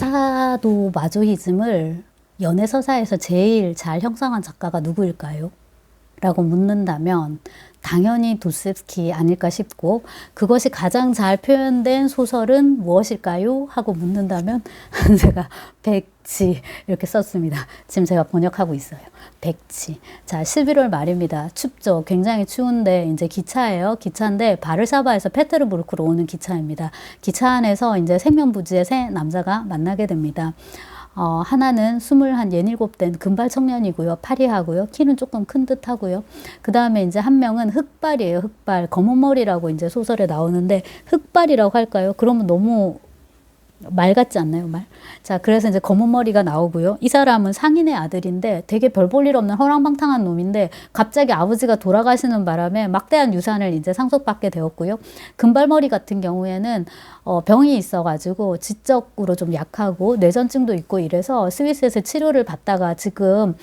사도 마조이즘을 연애 서사에서 제일 잘 형성한 작가가 누구일까요? 라고 묻는다면 당연히 도스토옙스키 아닐까 싶고, 그것이 가장 잘 표현된 소설은 무엇일까요? 하고 묻는다면 제가 백지 이렇게 썼습니다. 지금 제가 번역하고 있어요. 백지. 자, 11월 말입니다. 춥죠. 굉장히 추운데 이제 기차예요. 기차인데 바르샤바에서 페테르부르크로 오는 기차입니다. 기차 안에서 이제 생면부지의 세 남자가 만나게 됩니다. 하나는 27 된 금발 청년이고요. 파리하고요. 키는 조금 큰 듯 하고요. 그 다음에 이제 한 명은 흑발이에요. 흑발. 검은 머리라고 이제 소설에 나오는데, 흑발이라고 할까요? 그러면 너무 말 같지 않나요, 말? 자, 그래서 이제 검은 머리가 나오고요. 이 사람은 상인의 아들인데 되게 별 볼 일 없는 허랑방탕한 놈인데, 갑자기 아버지가 돌아가시는 바람에 막대한 유산을 이제 상속받게 되었고요. 금발머리 같은 경우에는 병이 있어가지고 지적으로 좀 약하고 뇌전증도 있고 이래서 스위스에서 치료를 받다가 지금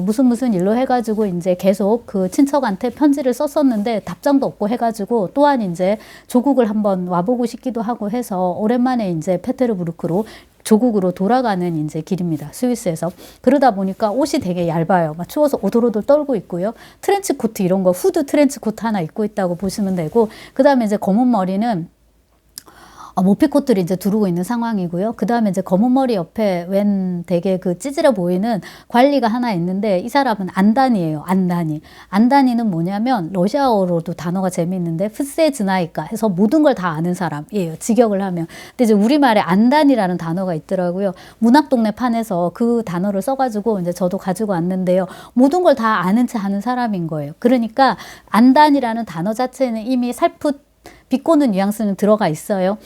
무슨 일로 해가지고 이제 계속 그 친척한테 편지를 썼었는데 답장도 없고 해가지고, 또한 이제 조국을 한번 와보고 싶기도 하고 해서 오랜만에 이제 페테르부르크로 조국으로 돌아가는 이제 길입니다. 스위스에서. 그러다 보니까 옷이 되게 얇아요. 막 추워서 오돌오돌 떨고 있고요. 트렌치 코트 이런 거, 후드 트렌치 코트 하나 입고 있다고 보시면 되고, 그 다음에 이제 검은 머리는 모피코트를 이제 두르고 있는 상황이고요. 그 다음에 이제 검은 머리 옆에 웬 되게 그 찌질해 보이는 관리가 하나 있는데, 이 사람은 안단이에요. 안단이. 안단이는 뭐냐면 러시아어로도 단어가 재미있는데 프세즈나이까 해서 모든 걸 다 아는 사람이에요. 직역을 하면. 근데 이제 우리말에 안단이라는 단어가 있더라고요. 문학동네 판에서 그 단어를 써가지고 이제 저도 가지고 왔는데요. 모든 걸 다 아는 체 하는 사람인 거예요. 그러니까 안단이라는 단어 자체는 이미 살풋 비꼬는 뉘앙스는 들어가 있어요.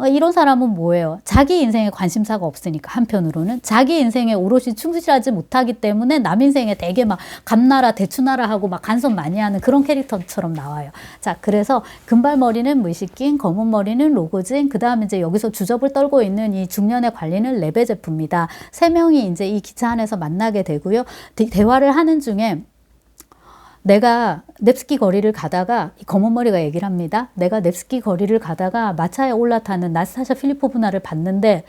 이런 사람은 뭐예요? 자기 인생에 관심사가 없으니까, 한편으로는 자기 인생에 오롯이 충실하지 못하기 때문에 남 인생에 되게 막 감나라 대추나라 하고 막 간섭 많이 하는 그런 캐릭터처럼 나와요. 자, 그래서 금발머리는 무이시킨, 검은 머리는 로고진, 그 다음에 이제 여기서 주접을 떨고 있는 이 중년의 관리는 레베제프입니다. 세 명이 이제 이 기차 안에서 만나게 되고요. 대화를 하는 중에 내가 넵스키 거리를 가다가, 검은 머리가 얘기를 합니다. 내가 넵스키 거리를 가다가 마차에 올라타는 나스타샤 필리포브나를 봤는데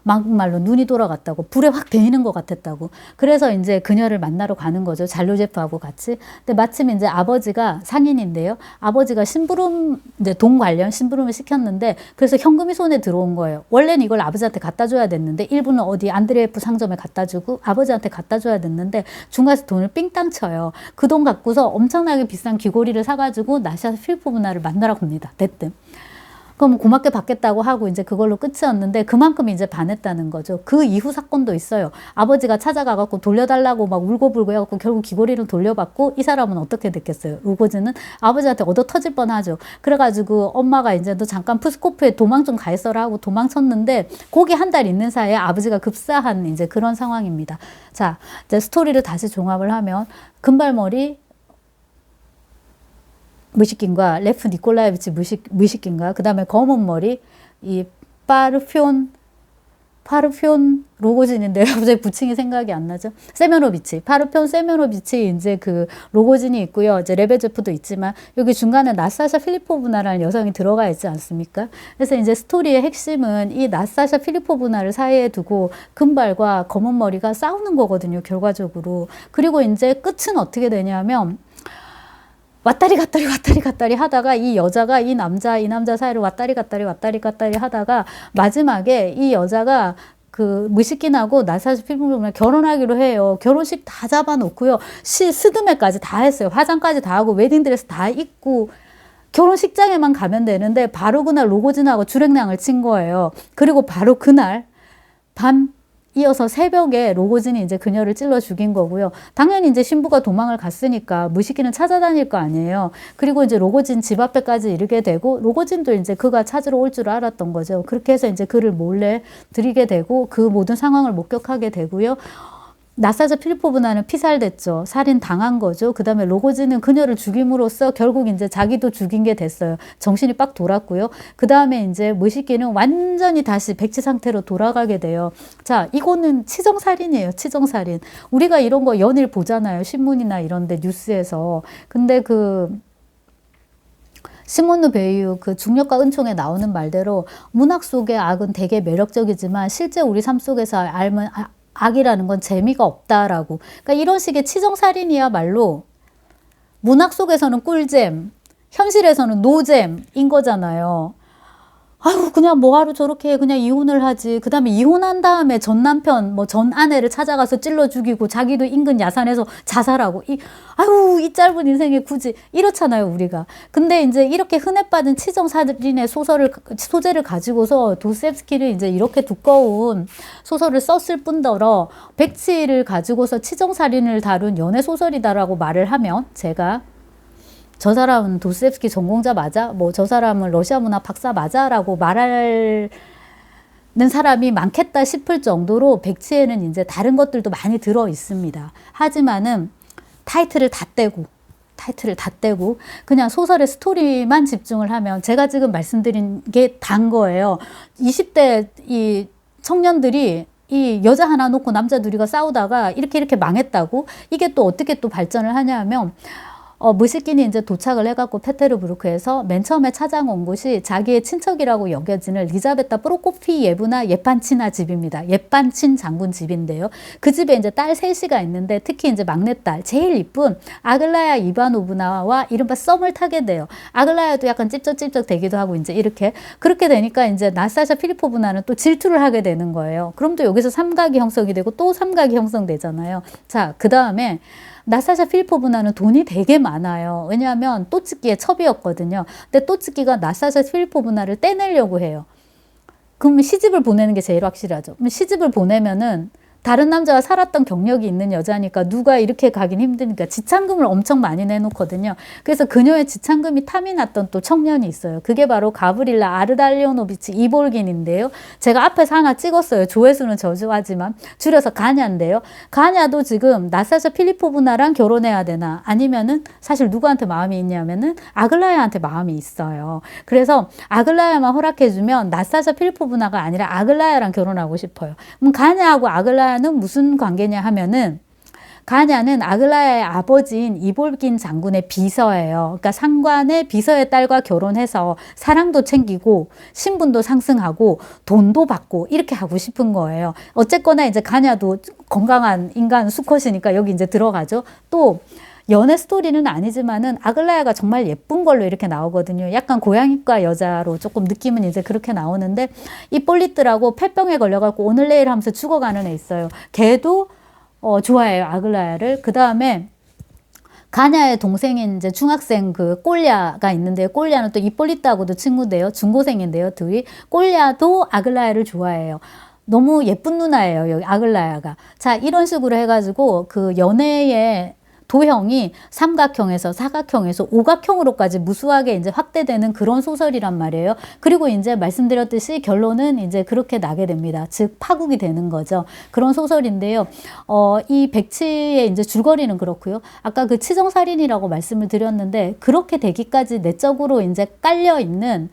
막말로 눈이 돌아갔다고, 불에 확 데이는 것 같았다고. 그래서 이제 그녀를 만나러 가는 거죠. 잘로제프하고 같이. 근데 마침 이제 아버지가 상인인데요. 아버지가 심부름, 이제 돈 관련 심부름을 시켰는데, 그래서 현금이 손에 들어온 거예요. 원래는 이걸 아버지한테 갖다 줘야 됐는데, 일부는 어디 안드레예프 상점에 갖다 주고 아버지한테 갖다 줘야 됐는데, 중간에서 돈을 삥땅 쳐요. 그 돈 갖고서 엄청나게 비싼 귀고리를 사가지고 나샤 필리포브나를 만나러 갑니다. 대뜸. 그럼 고맙게 받겠다고 하고 이제 그걸로 끝이었는데, 그만큼 이제 반했다는 거죠. 그 이후 사건도 있어요. 아버지가 찾아가갖고 돌려달라고 막 울고불고 해갖고 결국 귀고리를 돌려받고, 이 사람은 어떻게 됐겠어요? 루고즈는 아버지한테 얻어 터질 뻔하죠. 그래가지고 엄마가 이제 너 잠깐 푸스코프에 도망 좀 가 있어라 하고 도망쳤는데, 거기 한 달 있는 사이에 아버지가 급사한 이제 그런 상황입니다. 자, 이제 스토리를 다시 종합을 하면, 금발머리 무시킨과 레프 니콜라예비치 무시킨과 그 다음에 검은 머리 이 파르폰 로고진인데요. 갑자기 부칭이 생각이 안 나죠. 세면오비치, 파르폰 세면오비치 이제 그 로고진이 있고요. 이제 레베제프도 있지만 여기 중간에 나사샤 필리포브나라는 여성이 들어가 있지 않습니까? 그래서 이제 스토리의 핵심은 이 나사샤 필리포브나를 사이에 두고 금발과 검은 머리가 싸우는 거거든요. 결과적으로. 그리고 이제 끝은 어떻게 되냐면, 왔다리 갔다리 하다가 이 여자가 이 남자 사이를 왔다리 갔다리 하다가 마지막에 이 여자가 그 무시킨하고 나사샤 필리포브나를 결혼하기로 해요. 결혼식 다 잡아놓고요. 스드메까지 다 했어요. 화장까지 다 하고 웨딩드레스 다 입고 결혼식장에만 가면 되는데, 바로 그날 로고진하고 주랭랑을 친 거예요. 그리고 바로 그날 밤 이어서 새벽에 로고진이 이제 그녀를 찔러 죽인 거고요. 당연히 이제 신부가 도망을 갔으니까 무시키는 찾아다닐 거 아니에요. 그리고 이제 로고진 집 앞에까지 이르게 되고, 로고진도 이제 그가 찾으러 올 줄 알았던 거죠. 그렇게 해서 이제 그를 몰래 들이게 되고, 그 모든 상황을 목격하게 되고요. 나사샤 필리포브나는 피살됐죠. 살인 당한 거죠. 그 다음에 로고진은 그녀를 죽임으로써 결국 이제 자기도 죽인 게 됐어요. 정신이 빡 돌았고요. 그 다음에 이제 무시키는 완전히 다시 백지 상태로 돌아가게 돼요. 자, 이거는 치정살인이에요. 치정살인. 우리가 이런 거 연일 보잖아요. 신문이나 이런 데 뉴스에서. 근데 그 시몬느 베이유 그 중력과 은총에 나오는 말대로 문학 속의 악은 되게 매력적이지만 실제 우리 삶 속에서 알면 악이라는 건 재미가 없다라고. 그러니까 이런 식의 치정살인이야말로 문학 속에서는 꿀잼, 현실에서는 노잼인 거잖아요. 아유, 그냥 뭐하러 저렇게 그냥 이혼을 하지. 그 다음에 이혼한 다음에 전 남편, 뭐 전 아내를 찾아가서 찔러 죽이고 자기도 인근 야산에서 자살하고. 아유, 이 짧은 인생에 굳이. 이렇잖아요, 우리가. 근데 이제 이렇게 흔해 빠진 치정살인의 소재를 가지고서 도스토옙스키는 이제 이렇게 두꺼운 소설을 썼을 뿐더러 백치를 가지고서 치정살인을 다룬 연애소설이다라고 말을 하면 제가 저 사람은 도스토옙스키 전공자 맞아? 뭐 저 사람은 러시아 문학 박사 맞아? 라고 말하는 사람이 많겠다 싶을 정도로 백치에는 이제 다른 것들도 많이 들어 있습니다. 하지만은 타이틀을 다 떼고 그냥 소설의 스토리만 집중을 하면 제가 지금 말씀드린 게 단 거예요. 20대 이 청년들이 이 여자 하나 놓고 남자 둘이가 싸우다가 이렇게 망했다고? 이게 또 어떻게 또 발전을 하냐면 무시킨이 이제 도착을 해갖고 페테르부르크에서 맨 처음에 찾아온 곳이 자기의 친척이라고 여겨지는 리자베타 프로코피예브나 예판치나 집입니다. 예판친 장군 집인데요. 그 집에 이제 딸 셋이가 있는데 특히 이제 막내딸, 제일 이쁜 아글라야 이바노브나와 이른바 썸을 타게 돼요. 아글라야도 약간 찝쩍찝쩍 되기도 하고 이제 이렇게 그렇게 되니까 이제 나스타샤 필리포브나는 또 질투를 하게 되는 거예요. 그럼 또 여기서 삼각이 형성이 되고 또 삼각이 형성되잖아요. 자, 그 다음에 나스타샤 필리포브나는 돈이 되게 많아요. 왜냐하면 또츠키의 첩이었거든요. 근데 또츠키가 나스타샤 필리포브나를 떼내려고 해요. 그러면 시집을 보내는 게 제일 확실하죠. 그럼 시집을 보내면은 다른 남자와 살았던 경력이 있는 여자니까 누가 이렇게 가긴 힘드니까 지참금을 엄청 많이 내놓거든요. 그래서 그녀의 지참금이 탐이 났던 또 청년이 있어요. 그게 바로 가브릴라 아르달리오노비치 이볼긴인데요. 제가 앞에서 하나 찍었어요. 조회수는 저조하지만 줄여서 가냐인데요. 가냐도 지금 나스타샤 필리포브나랑 결혼해야 되나 아니면은 사실 누구한테 마음이 있냐면은 아글라야한테 마음이 있어요. 그래서 아글라야만 허락해주면 나스타샤 필리포브나가 아니라 아글라야랑 결혼하고 싶어요. 그럼 가냐하고 아글라야 는 무슨 관계냐 하면은 가냐는 아글라야의 아버지인 이볼긴 장군의 비서예요. 그러니까 상관의 비서의 딸과 결혼해서 사랑도 챙기고 신분도 상승하고 돈도 받고 이렇게 하고 싶은 거예요. 어쨌거나 이제 가냐도 건강한 인간 수컷이니까 여기 이제 들어가죠. 또 연애 스토리는 아니지만은 아글라야가 정말 예쁜 걸로 이렇게 나오거든요. 약간 고양이과 여자로 조금 느낌은 이제 그렇게 나오는데 이폴리트라고 폐병에 걸려갖고 오늘 내일 하면서 죽어가는 애 있어요. 걔도 좋아해요, 아글라야를. 그 다음에 가냐의 동생인 이제 중학생 그 꼴랴가 있는데 꼴랴는 또 이폴리트하고도 친구인데요. 중고생인데요, 둘이. 꼴랴도 아글라야를 좋아해요. 너무 예쁜 누나예요, 여기 아글라야가. 자, 이런 식으로 해가지고 그 연애의 도형이 삼각형에서 사각형에서 오각형으로까지 무수하게 이제 확대되는 그런 소설이란 말이에요. 그리고 이제 말씀드렸듯이 결론은 이제 그렇게 나게 됩니다. 즉 파국이 되는 거죠. 그런 소설인데요. 이 백치의 이제 줄거리는 그렇고요. 아까 그 치정살인이라고 말씀을 드렸는데 그렇게 되기까지 내적으로 이제 깔려 있는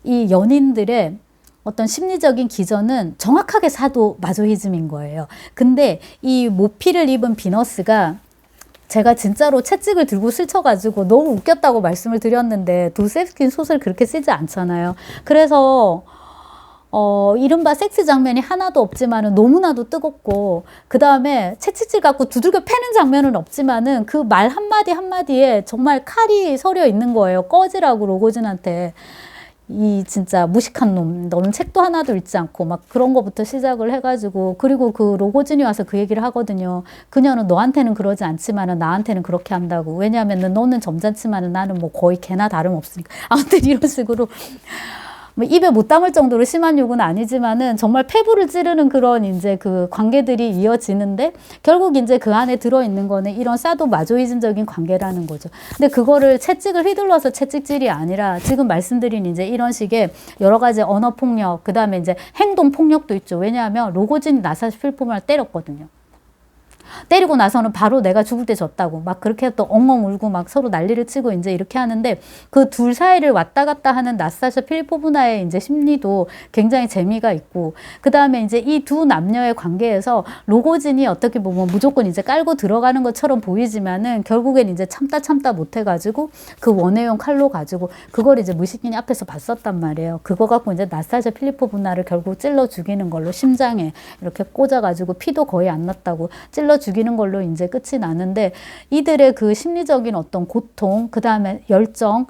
이 연인들의 어떤 심리적인 기전은 정확하게 사도 마조히즘인 거예요. 근데 이 모피를 입은 비너스가 제가 진짜로 채찍을 들고 스쳐가지고 너무 웃겼다고 말씀을 드렸는데 도스토옙스키는 소설 그렇게 쓰지 않잖아요. 그래서 이른바 섹스 장면이 하나도 없지만은 너무나도 뜨겁고 그 다음에 채찍질 갖고 두들겨 패는 장면은 없지만은 그 말 한마디 한마디에 정말 칼이 서려 있는 거예요. 꺼지라고 로고진한테. 이 진짜 무식한 놈, 너는 책도 하나도 읽지 않고 막 그런 거부터 시작을 해가지고 그리고 그 로고진이 와서 그 얘기를 하거든요. 그녀는 너한테는 그러지 않지만은 나한테는 그렇게 한다고. 왜냐하면 너는 점잖지만은 나는 뭐 거의 개나 다름없으니까. 아무튼 이런 식으로 뭐 입에 못 담을 정도로 심한 욕은 아니지만은 정말 폐부를 찌르는 그런 이제 그 관계들이 이어지는데 결국 이제 그 안에 들어있는 거는 이런 사도 마조이즘적인 관계라는 거죠. 근데 그거를 채찍을 휘둘러서 채찍질이 아니라 지금 말씀드린 이제 이런 식의 여러 가지 언어 폭력, 그 다음에 이제 행동 폭력도 있죠. 왜냐하면 로고진이 나사시 필포만을 때렸거든요. 때리고 나서는 바로 내가 죽을 때 졌다고 막 그렇게 또 엉엉 울고 막 서로 난리를 치고 이제 이렇게 하는데 그 둘 사이를 왔다 갔다 하는 나스타샤 필리포브나의 이제 심리도 굉장히 재미가 있고 그 다음에 이제 이 두 남녀의 관계에서 로고진이 어떻게 보면 무조건 이제 깔고 들어가는 것처럼 보이지만은 결국엔 이제 참다 못해가지고 그 원해용 칼로 가지고 그걸 이제 무식인이 앞에서 봤었단 말이에요. 그거 갖고 이제 나스타샤 필리포브나를 결국 찔러 죽이는 걸로 심장에 이렇게 꽂아가지고 피도 거의 안 났다고 찔러 죽이는 걸로 이제 끝이 나는데 이들의 그 심리적인 어떤 고통, 그 다음에 열정,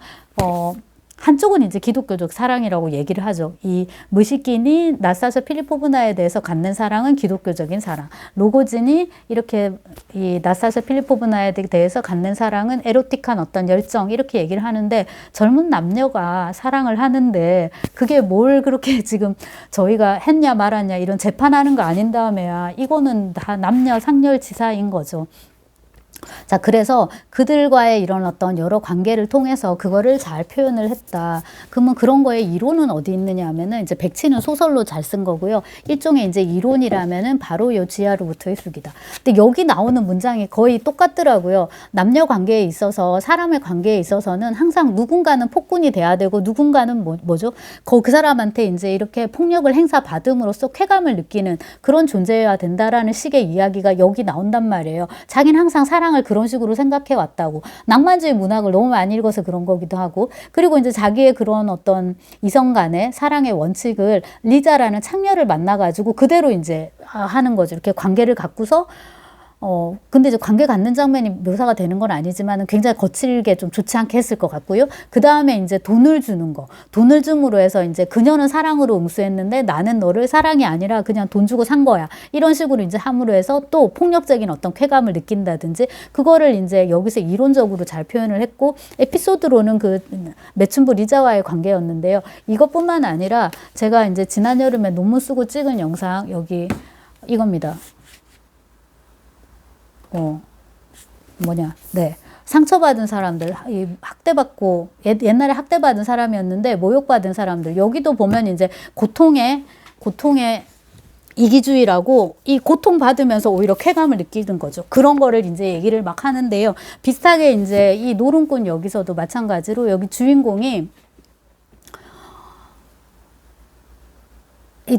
한쪽은 이제 기독교적 사랑이라고 얘기를 하죠. 이 무시킨이 나스타샤 필리포브나에 대해서 갖는 사랑은 기독교적인 사랑. 로고진이 이렇게 이 나스타샤 필리포브나에 대해서 갖는 사랑은 에로틱한 어떤 열정 이렇게 얘기를 하는데 젊은 남녀가 사랑을 하는데 그게 뭘 그렇게 지금 저희가 했냐 말았냐 이런 재판하는 거 아닌 다음에야 이거는 다 남녀 상렬지사인 거죠. 자, 그래서 그들과의 이런 어떤 여러 관계를 통해서 그거를 잘 표현을 했다. 그러면 그런 거에 이론은 어디 있느냐 하면은 이제 백치는 소설로 잘 쓴 거고요. 일종의 이제 이론이라면은 바로 요 지하로부터의 쑥이다. 근데 여기 나오는 문장이 거의 똑같더라고요. 남녀 관계에 있어서 사람의 관계에 있어서는 항상 누군가는 폭군이 돼야 되고 누군가는 뭐죠? 그 사람한테 이제 이렇게 폭력을 행사받음으로써 쾌감을 느끼는 그런 존재여야 된다라는 식의 이야기가 여기 나온단 말이에요. 자기는 항상 사랑을 그런 식으로 생각해 왔다고. 낭만주의 문학을 너무 많이 읽어서 그런 거기도 하고 그리고 이제 자기의 그런 어떤 이성 간의 사랑의 원칙을 리자라는 창녀를 만나가지고 그대로 이제 하는 거죠. 이렇게 관계를 갖고서 근데 이제 관계 갖는 장면이 묘사가 되는 건 아니지만 굉장히 거칠게 좀 좋지 않게 했을 것 같고요. 그 다음에 이제 돈을 주는 거. 돈을 줌으로 해서 이제 그녀는 사랑으로 응수했는데 나는 너를 사랑이 아니라 그냥 돈 주고 산 거야. 이런 식으로 이제 함으로 해서 또 폭력적인 어떤 쾌감을 느낀다든지 그거를 이제 여기서 이론적으로 잘 표현을 했고 에피소드로는 그 매춘부 리자와의 관계였는데요. 이것뿐만 아니라 제가 이제 지난 여름에 논문 쓰고 찍은 영상 여기 이겁니다. 네. 상처받은 사람들, 학대받고, 옛날에 학대받은 사람이었는데, 모욕받은 사람들. 여기도 보면 이제 고통의 이기주의라고, 이 고통받으면서 오히려 쾌감을 느끼는 거죠. 그런 거를 이제 얘기를 막 하는데요. 비슷하게 이제 이 노름꾼 여기서도 마찬가지로 여기 주인공이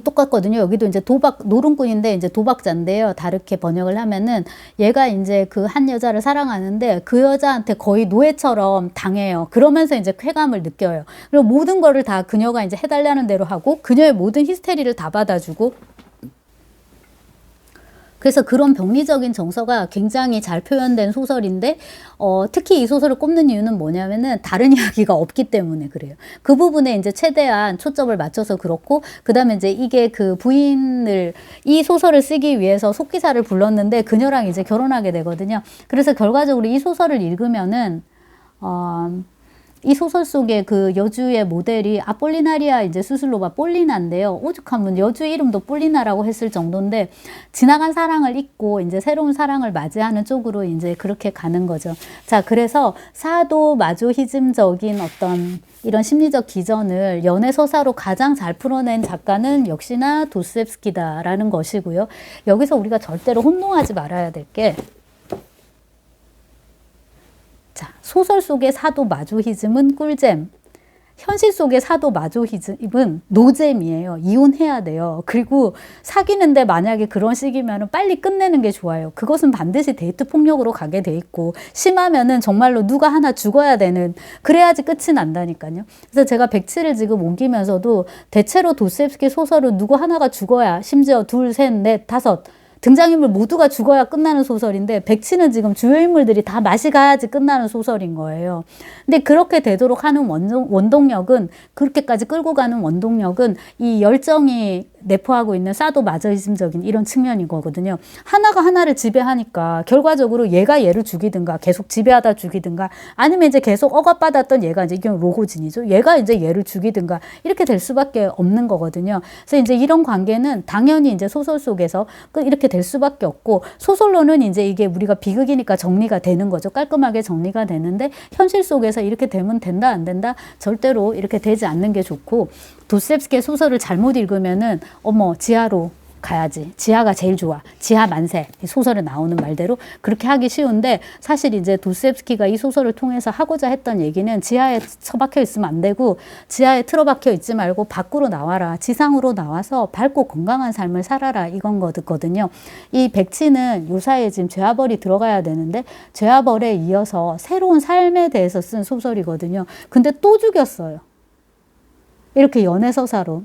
똑같거든요. 여기도 이제 노름꾼인데 이제 도박자인데요. 다르게 번역을 하면은 얘가 이제 그 한 여자를 사랑하는데 그 여자한테 거의 노예처럼 당해요. 그러면서 이제 쾌감을 느껴요. 그리고 모든 거를 다 그녀가 이제 해달라는 대로 하고 그녀의 모든 히스테리를 다 받아주고 그래서 그런 병리적인 정서가 굉장히 잘 표현된 소설인데 특히 이 소설을 꼽는 이유는 뭐냐면은 다른 이야기가 없기 때문에 그래요. 그 부분에 이제 최대한 초점을 맞춰서 그렇고 그다음에 이제 이게 그 부인을 이 소설을 쓰기 위해서 속기사를 불렀는데 그녀랑 이제 결혼하게 되거든요. 그래서 결과적으로 이 소설을 읽으면은 이 소설 속에 그 여주의 모델이 아폴리나리아 이제 수슬로바 폴리나인데요. 오죽하면 여주 이름도 폴리나라고 했을 정도인데 지나간 사랑을 잊고 이제 새로운 사랑을 맞이하는 쪽으로 이제 그렇게 가는 거죠. 자, 그래서 사도 마조히즘적인 어떤 이런 심리적 기전을 연애 서사로 가장 잘 풀어낸 작가는 역시나 도스옙스키다라는 것이고요. 여기서 우리가 절대로 혼동하지 말아야 될 게 자, 소설 속의 사도 마조히즘은 꿀잼, 현실 속의 사도 마조히즘은 노잼이에요. 이혼해야 돼요. 그리고 사귀는데 만약에 그런 식이면 빨리 끝내는 게 좋아요. 그것은 반드시 데이트 폭력으로 가게 돼 있고 심하면은 정말로 누가 하나 죽어야 되는 그래야지 끝이 난다니까요. 그래서 제가 백치를 지금 옮기면서도 대체로 도스옙스키 소설은 누구 하나가 죽어야 심지어 둘, 셋, 넷, 다섯 등장인물 모두가 죽어야 끝나는 소설인데 백치는 지금 주요 인물들이 다 맛이 가야지 끝나는 소설인 거예요. 근데 그렇게 되도록 하는 원동력은 그렇게까지 끌고 가는 원동력은 이 열정이 내포하고 있는 사도 마저이즘적인 이런 측면인 거거든요. 하나가 하나를 지배하니까 결과적으로 얘가 얘를 죽이든가 계속 지배하다 죽이든가 아니면 이제 계속 억압받았던 얘가 이제 이게 로고진이죠. 얘가 이제 얘를 죽이든가 이렇게 될 수밖에 없는 거거든요. 그래서 이제 이런 관계는 당연히 이제 소설 속에서 이렇게 될 수밖에 없고 소설로는 이제 이게 우리가 비극이니까 정리가 되는 거죠. 깔끔하게 정리가 되는데 현실 속에서 이렇게 되면 된다 안 된다 절대로 이렇게 되지 않는 게 좋고 도스옙스키의 소설을 잘못 읽으면은 어머 지하로 가야지. 지하가 제일 좋아. 지하 만세. 이 소설에 나오는 말대로 그렇게 하기 쉬운데 사실 이제 도스옙스키가 이 소설을 통해서 하고자 했던 얘기는 지하에 처박혀 있으면 안 되고 지하에 틀어박혀 있지 말고 밖으로 나와라. 지상으로 나와서 밝고 건강한 삶을 살아라. 이건 거거든요. 이 백치는 요사이에 지금 죄와벌이 들어가야 되는데 죄와벌에 이어서 새로운 삶에 대해서 쓴 소설이거든요. 근데 또 죽였어요. 이렇게 연애서사로.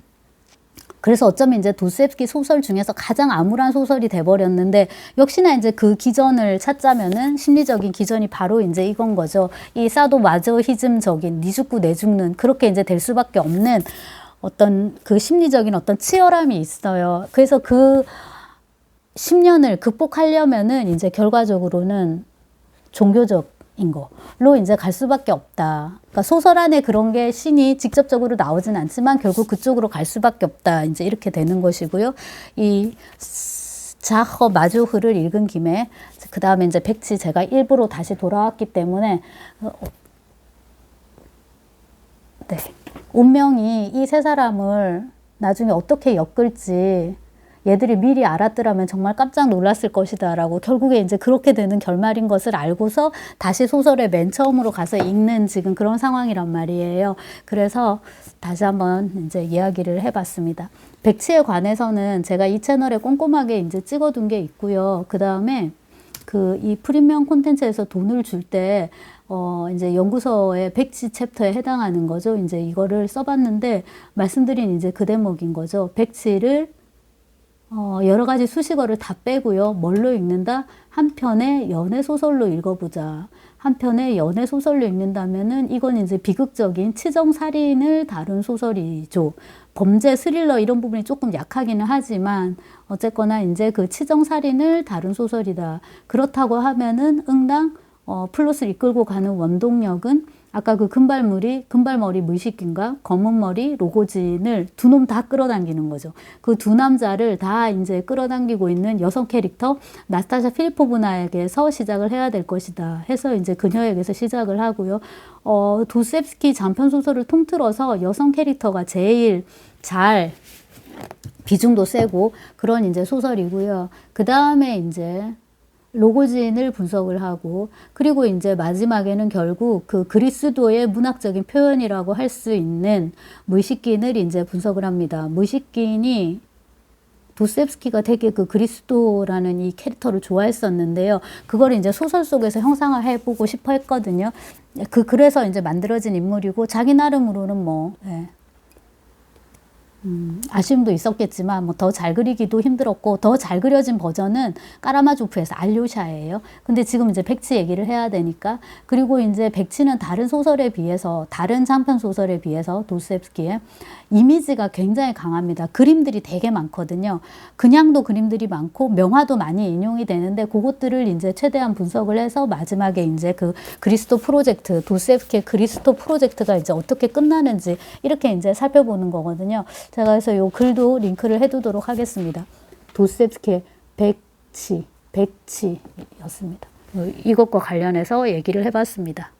그래서 어쩌면 이제 도스옙스키 소설 중에서 가장 암울한 소설이 돼버렸는데 역시나 이제 그 기전을 찾자면은 심리적인 기전이 바로 이제 이건 거죠. 이 사도마저히즘적인 니 죽고 내 죽는 그렇게 이제 될 수밖에 없는 어떤 그 심리적인 어떤 치열함이 있어요. 그래서 그 10년을 극복하려면은 이제 결과적으로는 종교적인 거로 이제 갈 수밖에 없다. 그러니까 소설 안에 그런 게 신이 직접적으로 나오진 않지만 결국 그쪽으로 갈 수밖에 없다. 이제 이렇게 되는 것이고요. 이 자허 마조흐를 읽은 김에 그 다음에 이제 백치 제가 일부러 다시 돌아왔기 때문에 네. 운명이 이 세 사람을 나중에 어떻게 엮을지 얘들이 미리 알았더라면 정말 깜짝 놀랐을 것이다 라고 결국에 이제 그렇게 되는 결말인 것을 알고서 다시 소설의 맨 처음으로 가서 읽는 지금 그런 상황이란 말이에요. 그래서 다시 한번 이제 이야기를 해봤습니다. 백치에 관해서는 제가 이 채널에 꼼꼼하게 이제 찍어둔 게 있고요. 그 다음에 이 프리미엄 콘텐츠에서 돈을 줄 때 이제 연구서의 백치 챕터에 해당하는 거죠. 이제 이거를 써봤는데 말씀드린 이제 그 대목인 거죠. 백치를 여러 가지 수식어를 다 빼고요. 뭘로 읽는다? 한 편의 연애 소설로 읽어보자. 한 편의 연애 소설로 읽는다면은 이건 이제 비극적인 치정 살인을 다룬 소설이죠. 범죄 스릴러 이런 부분이 조금 약하기는 하지만 어쨌거나 이제 그 치정 살인을 다룬 소설이다. 그렇다고 하면은 응당 플롯을 이끌고 가는 원동력은 아까 그 금발머리 무의식인가 검은머리 로고진을 두 놈 다 끌어당기는 거죠. 그 두 남자를 다 이제 끌어당기고 있는 여성 캐릭터 나스타샤 필리포브나에게서 시작을 해야 될 것이다 해서 이제 그녀에게서 시작을 하고요. 도스옙스키 장편 소설을 통틀어서 여성 캐릭터가 제일 잘 비중도 세고 그런 이제 소설이고요. 그 다음에 이제 로고진을 분석을 하고 그리고 이제 마지막에는 결국 그 그리스도의 문학적인 표현이라고 할 수 있는 무의식긴을 이제 분석을 합니다. 무의식긴이 도스옙스키가 되게 그 그리스도라는 이 캐릭터를 좋아했었는데요. 그걸 이제 소설 속에서 형상화해보고 싶어 했거든요. 그래서 이제 만들어진 인물이고 자기 나름으로는 뭐 아쉬움도 있었겠지만 뭐 더 잘 그리기도 힘들었고 더 잘 그려진 버전은 까라마조프에서 알료샤예요. 근데 지금 이제 백치 얘기를 해야 되니까 그리고 이제 백치는 다른 소설에 비해서 다른 장편 소설에 비해서 도스옙스키의 이미지가 굉장히 강합니다. 그림들이 되게 많거든요. 그냥도 그림들이 많고 명화도 많이 인용이 되는데 그것들을 이제 최대한 분석을 해서 마지막에 이제 그 그리스도 프로젝트 도스옙스키의 그리스도 프로젝트가 이제 어떻게 끝나는지 이렇게 이제 살펴보는 거거든요. 제가 그래서 요 글도 링크를 해두도록 하겠습니다. 도스옙스키의 백치였습니다. 이것과 관련해서 얘기를 해봤습니다.